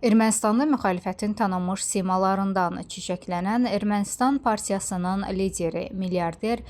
Ermənistanda müxalifətin tanınmış simalarından çiçəklənən Ermənistan Partiyasının lideri, milyarder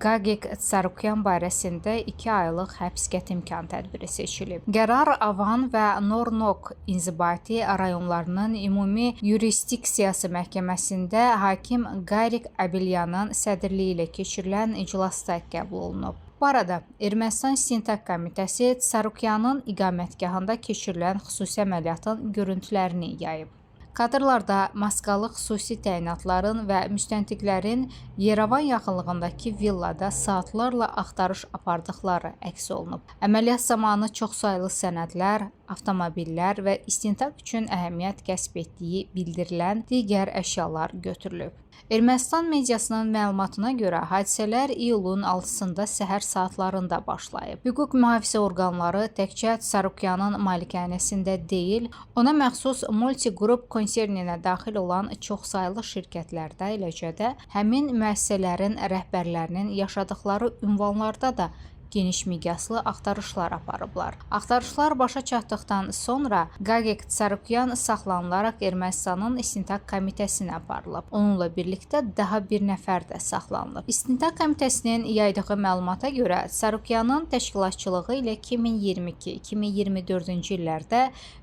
Qaqik Tsarukyan barəsində 2 aylıq həbs qətimkan tədbiri seçilib. Qərar Avan və Nornok inzibati rayonlarının ümumi yurisdiksiyası məhkəməsində hakim Qariq Abilyanın sədrliyi ilə keçirilən iclasda qəbul olunub. Bu arada Ermənistan İstintaq Komitəsi Tsarukyanın iqamətgahında keçirilən xüsusi əməliyyatın görüntülərini yayıb. Kadrlarda maskalı xüsusi təyinatların və müstəntiqlərin Yerevan yaxınlığındakı villada saatlarla axtarış apardıqları əks olunub. Əməliyyat zamanı çoxsaylı sənədlər, avtomobillər və istintaq üçün əhəmiyyət kəsb etdiyi bildirilən digər əşyalar götürülüb. Ermənistan mediasının məlumatına görə hadisələr iyulun 6-sında səhər saatlarında başlayıb. Hüquq mühafizə orqanları təkcə Tsarukyanın malikanəsində deyil, ona məxsus multigrup konserninə daxil olan çoxsaylı şirkətlərdə, eləcə də həmin müəssisələrin rəhbərlərinin yaşadıkları ünvanlarda da geniş miqyaslı axtarışlar aparıblar. Axtarışlar başa çatdıqdan sonra Qaqik Tsarukyan saxlanılaraq Ermənistanın İstintaq Komitəsinə aparılıb. Onunla birlikdə daha bir nəfər də saxlanılıb. İstintaq Komitəsinin yaydığı məlumata görə Tsarukyanın təşkilatçılığı ilə 2022-2024-cü illərdə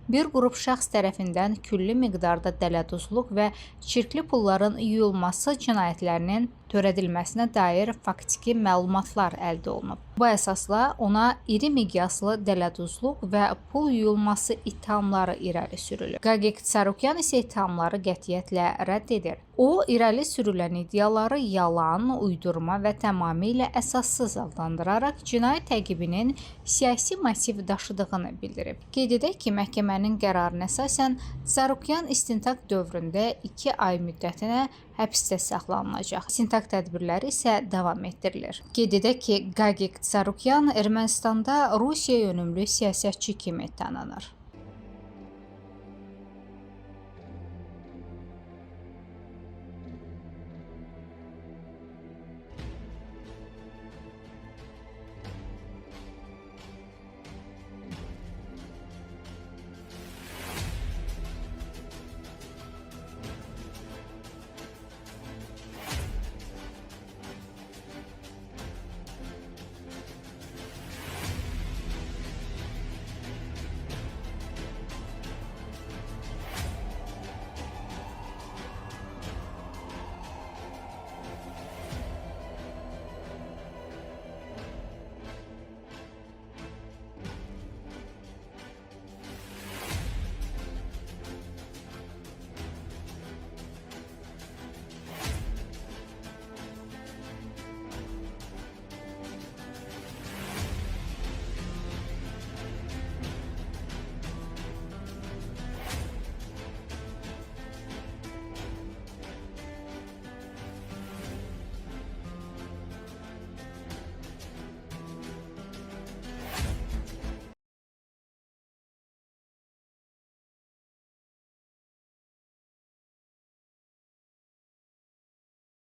bir qrup şəxs tərəfindən külli miqdarda dələduzluq və çirkli pulların yuyulması cinayətlərinin törədilməsinə dair faktiki məlumatlar əldə olunub. Bu əsasla ona iri miqyaslı dələduzluq və pul yuyulması ittihamları irəli sürülür. Qaqik Tsarukyan isə ittihamları qətiyyətlə rədd edir. O, irəli sürülən iddiaları yalan, uydurma və tamamilə əsassız adlandıraraq cinayət təqibinin siyasi motiv daşıdığını bildirib. Qeyd edək ki, məhkəmənin qərarına əsasən Tsarukyan istintaq dövründə 2 ay müddətinə həbsdə saxlanılacaq. İstintaq tədbirləri isə davam etdirilir. Qeyd edək ki, Qaqik Tsarukyan Ermənistanda Rusiya yönümlü siyasətçi kimi tanınır.